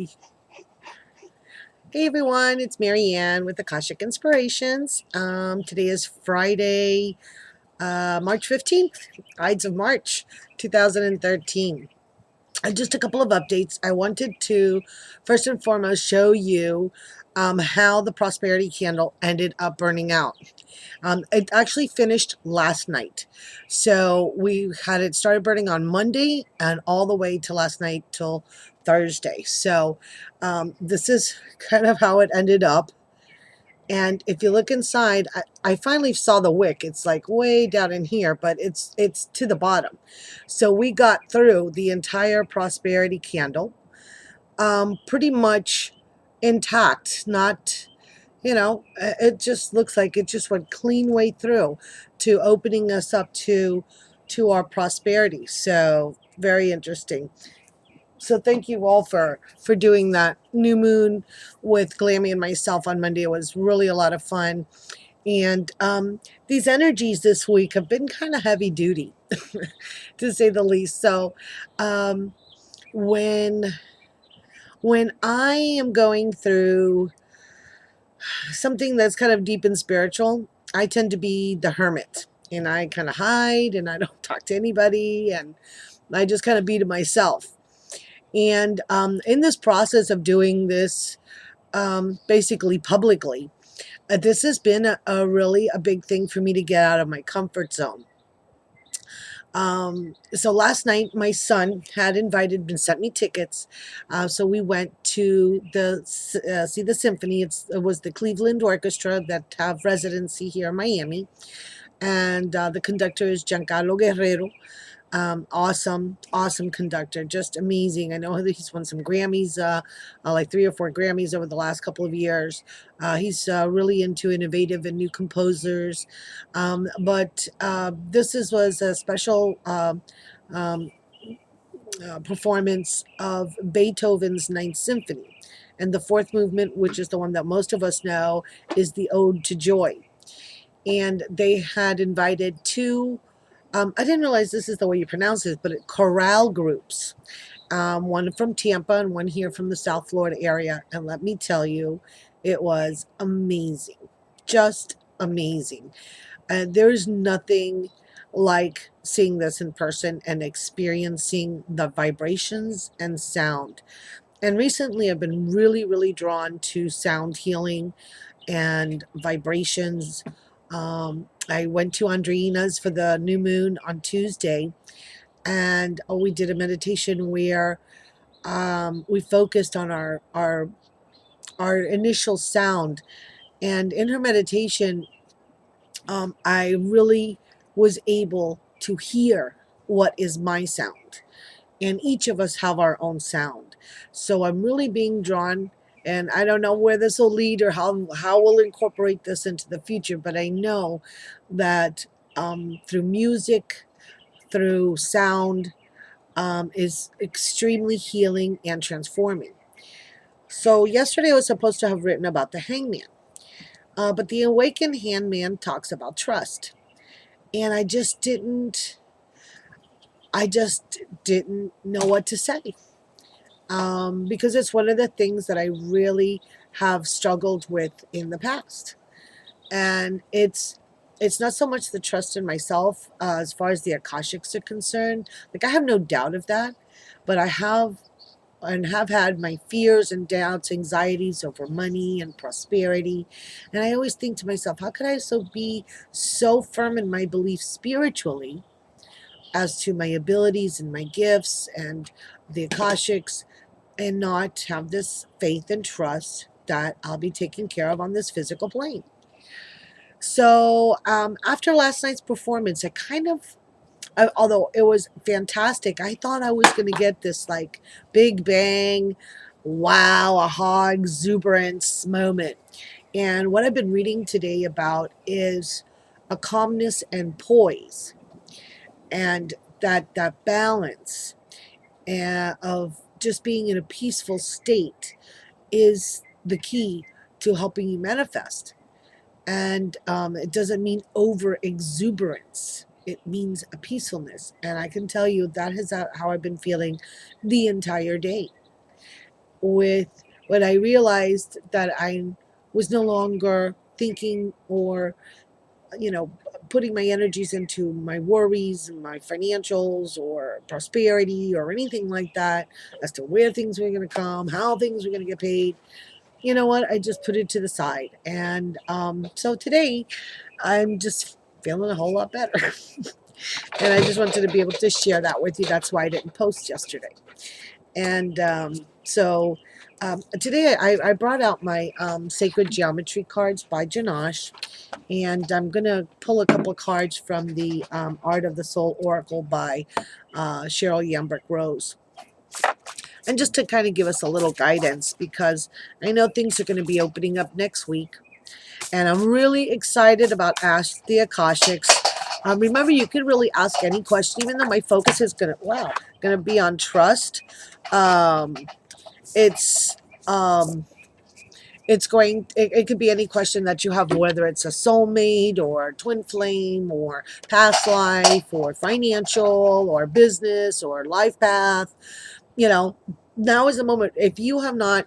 Hey everyone, it's Marianne with Akashic Inspirations. Today is Friday, March 15th, Ides of March 2013. Just a couple of updates. I wanted to first and foremost show you how the prosperity candle ended up burning out. It actually finished last night. So we had it started burning on Monday and all the way to last night till Thursday. So this is kind of how it ended up. And if you look inside, I finally saw the wick. It's like way down in here, but it's to the bottom. So we got through the entire prosperity candle, pretty much intact. Not, it just looks like it just went clean way through to opening us up to our prosperity. So very interesting. So thank you all for doing that new moon with Glammy and myself on Monday. It was really a lot of fun. And these energies this week have been kind of heavy duty, to say the least. So um, when when I am going through something that's kind of deep and spiritual, I tend to be the hermit. And I kind of hide and I don't talk to anybody. And I just kind of be to myself. And in this process of doing this, basically publicly, this has been a really a big thing for me to get out of my comfort zone. So last night, my son had invited and sent me tickets. So we went to the see the symphony. It was the Cleveland Orchestra that have residency here in Miami, and the conductor is Giancarlo Guerrero. Awesome conductor, just amazing. I know that he's won some Grammys, like 3 or 4 Grammys over the last couple of years. He's really into innovative and new composers. But was a special um, performance of Beethoven's Ninth Symphony. And the fourth movement, which is the one that most of us know, is the Ode to Joy. And they had invited two, I didn't realize this is the way you pronounce it, but chorale groups. One from Tampa and one here from the South Florida area. And let me tell you, it was amazing. Just amazing. And there's nothing like seeing this in person and experiencing the vibrations and sound. And recently, I've been really drawn to sound healing and vibrations. I went to Andreina's for the new moon on Tuesday, and we did a meditation where we focused on our initial sound. And in her meditation, I really was able to hear what is my sound. And each of us have our own sound. So I'm really being drawn, and I don't know where this will lead or how we'll incorporate this into the future, but I know that through music, through sound, is extremely healing and transforming. So yesterday I was supposed to have written about the hangman, but the awakened hangman talks about trust. And I just didn't know what to say. Because it's one of the things that I really have struggled with in the past. And it's not so much the trust in myself, as far as the Akashics are concerned. Like, I have no doubt of that, but I have had my fears and doubts, anxieties over money and prosperity. And I always think to myself, how could I be so firm in my belief spiritually as to my abilities and my gifts and the Akashics, and not have this faith and trust that I'll be taken care of on this physical plane. So after last night's performance, although it was fantastic, I thought I was going to get this like big bang, wow, aha, exuberance moment. And what I've been reading today about is a calmness and poise, and that balance of just being in a peaceful state is the key to helping you manifest. And it doesn't mean over exuberance. It means a peacefulness. And I can tell you that is how I've been feeling the entire day. with when I realized that I was no longer thinking or, you know, putting my energies into my worries, my financials, or prosperity, or anything like that, as to where things were going to come, how things were going to get paid. You know what? I just put it to the side. And so today, I'm just feeling a whole lot better. And I just wanted to be able to share that with you. That's why I didn't post yesterday. And today I brought out my Sacred Geometry cards by Janash, and I'm going to pull a couple of cards from the Art of the Soul Oracle by Cheryl Yambrick Rose. And just to kind of give us a little guidance, because I know things are going to be opening up next week. And I'm really excited about Ask the Akashics. Remember, you can really ask any question, even though my focus is gonna be on trust. Um, it's um, it could be any question that you have, whether it's a soulmate or twin flame or past life or financial or business or life path. You know, now is the moment. If you have not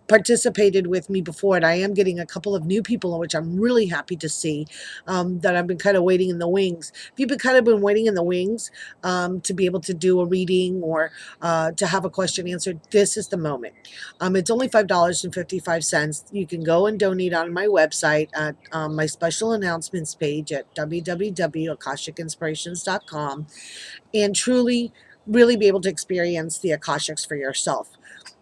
participated with me before, and I am getting a couple of new people, which I'm really happy to see, that I've been kind of waiting in the wings. If you've been waiting in the wings to be able to do a reading or to have a question answered, this is the moment. It's only $5.55. You can go and donate on my website at my special announcements page at www.akashicinspirations.com, and truly really be able to experience the Akashics for yourself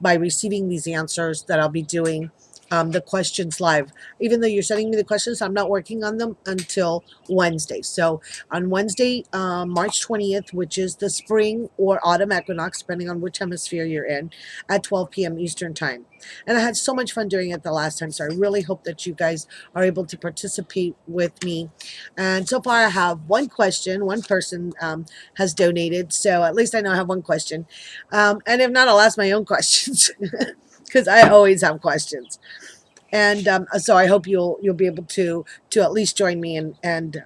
by receiving these answers that I'll be doing the questions live. Even though you're sending me the questions, I'm not working on them until Wednesday. So on Wednesday, March 20th, which is the spring or autumn equinox, depending on which hemisphere you're in, at 12 p.m. Eastern time. And I had so much fun doing it the last time, so I really hope that you guys are able to participate with me. And so far, I have one question. One person has donated, so at least I know I have one question. And if not, I'll ask my own questions because I always have questions. And so I hope you'll be able to at least join me, and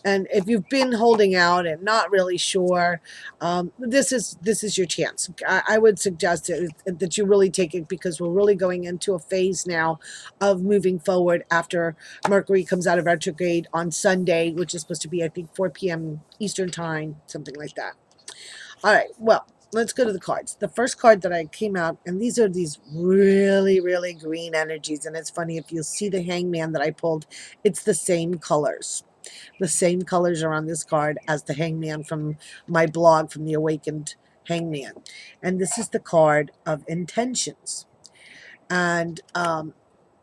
if you've been holding out and not really sure, this is your chance. I would suggest that you really take it, because we're really going into a phase now of moving forward after Mercury comes out of retrograde on Sunday, which is supposed to be, I think, 4 p.m. Eastern time, something like that. All right, well, let's go to the cards. The first card that I came out, and these are these really, really green energies. And it's funny, if you'll see the hangman that I pulled, it's the same colors. The same colors are on this card as the hangman from my blog, from the Awakened Hangman. And this is the card of intentions. And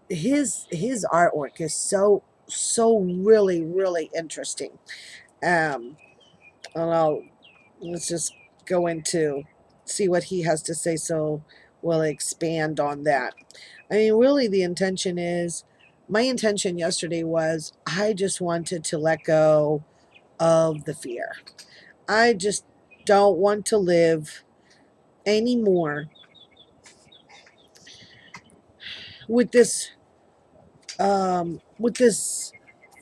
his artwork is so really, really interesting. Um, and let's just go into see what he has to say, so we'll expand on that. I mean, really, the intention is, my intention yesterday was, I just wanted to let go of the fear. I just don't want to live anymore with this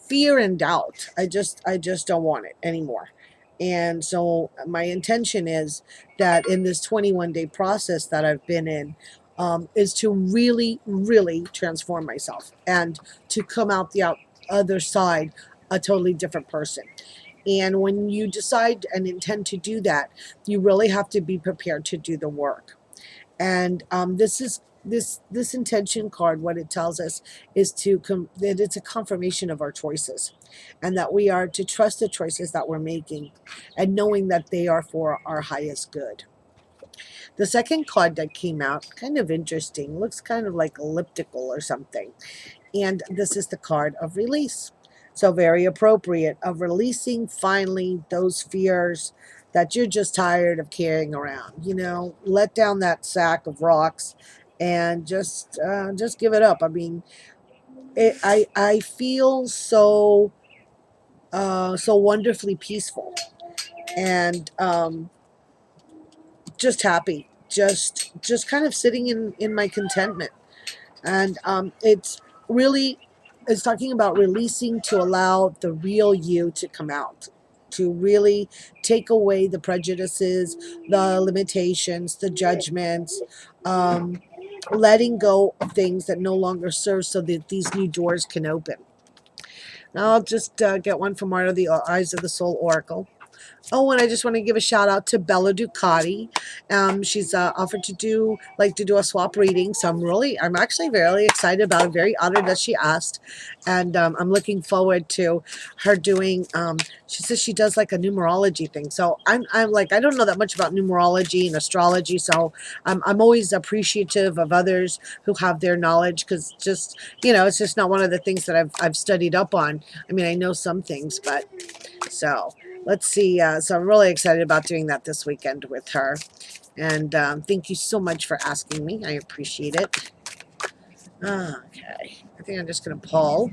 fear and doubt. I just don't want it anymore. And so my intention is that in this 21-day process that I've been in, is to really, really transform myself and to come out the other side a totally different person. And when you decide and intend to do that, you really have to be prepared to do the work. And this intention card, what it tells us is that it's a confirmation of our choices, and that we are to trust the choices that we're making, and knowing that they are for our highest good. The second card that came out, kind of interesting, looks kind of like elliptical or something, and this is the card of release. So very appropriate, of releasing finally those fears that you're just tired of carrying around. Let down that sack of rocks and just give it up. I mean, I feel so wonderfully peaceful, and just happy, just kind of sitting in my contentment. And it's talking about releasing to allow the real you to come out, to really take away the prejudices, the limitations, the judgments, um, letting go of things that no longer serve so that these new doors can open. Now I'll just get one from Art of the Eyes of the Soul Oracle. Oh, and I just want to give a shout out to Bella Ducati. She's offered to do a swap reading, so I'm actually really excited about it. Very honored that she asked, and I'm looking forward to her doing. She says she does like a numerology thing, so I'm like I don't know that much about numerology and astrology, so I'm always appreciative of others who have their knowledge because just it's just not one of the things that I've studied up on. I mean, I know some things, but so. Let's see. So I'm really excited about doing that this weekend with her. And thank you so much for asking me. I appreciate it. Okay. I think I'm just going to pull.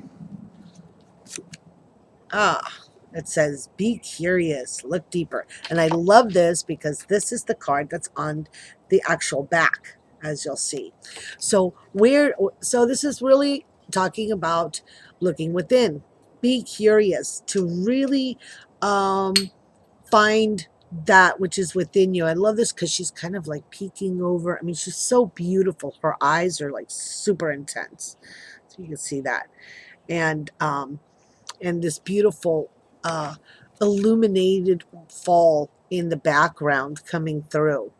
It says, be curious, look deeper. And I love this because this is the card that's on the actual back, as you'll see. So this is really talking about looking within. Be curious to really find that which is within you. I love this because she's kind of like peeking over. I mean, she's so beautiful. Her eyes are like super intense. So you can see that. And this beautiful illuminated fall in the background coming through.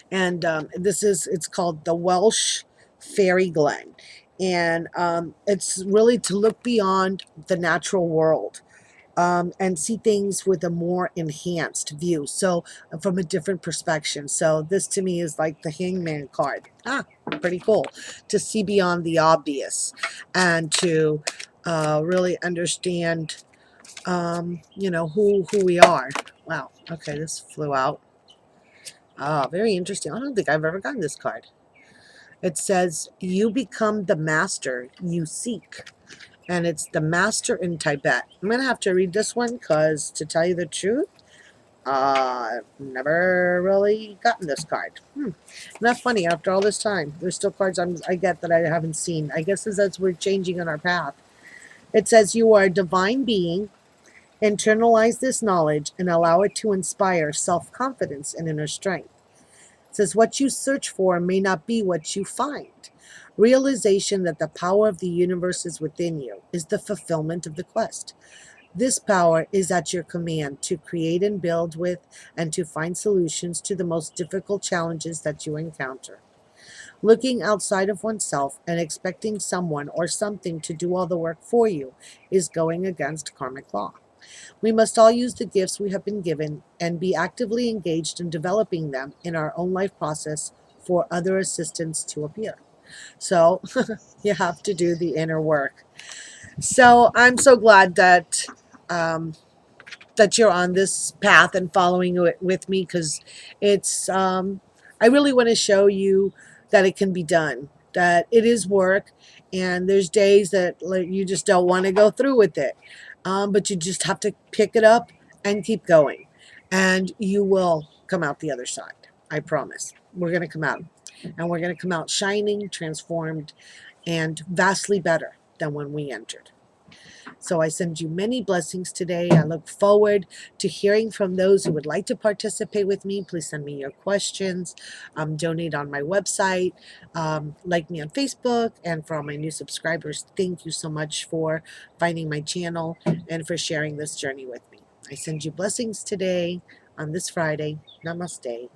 And it's called the Welsh Fairy Glen. And it's really to look beyond the natural world. And see things with a more enhanced view. So from a different perspective. So this to me is like the Hangman card. Pretty cool to see beyond the obvious and to really understand, who we are. Wow. Okay, this flew out. Very interesting. I don't think I've ever gotten this card. It says, you become the master you seek. And it's the master in Tibet. I'm going to have to read this one because, to tell you the truth, I've never really gotten this card. Isn't that funny? After all this time, there's still cards I get that I haven't seen. I guess as we're changing on our path. It says, you are a divine being. Internalize this knowledge and allow it to inspire self-confidence and inner strength. It says, what you search for may not be what you find. Realization that the power of the universe is within you is the fulfillment of the quest. This power is at your command to create and build with and to find solutions to the most difficult challenges that you encounter. Looking outside of oneself and expecting someone or something to do all the work for you is going against karmic law. We must all use the gifts we have been given and be actively engaged in developing them in our own life process for other assistance to appear. So you have to do the inner work. So I'm so glad that you're on this path and following it with me because it's I really want to show you that it can be done, that it is work, and there's days that you just don't want to go through with it, but you just have to pick it up and keep going, and you will come out the other side. I promise. We're going to come out. And we're going to come out shining, transformed, and vastly better than when we entered. So I send you many blessings today. I look forward to hearing from those who would like to participate with me. Please send me your questions. Donate on my website. Like me on Facebook. And for all my new subscribers, thank you so much for finding my channel and for sharing this journey with me. I send you blessings today on this Friday. Namaste.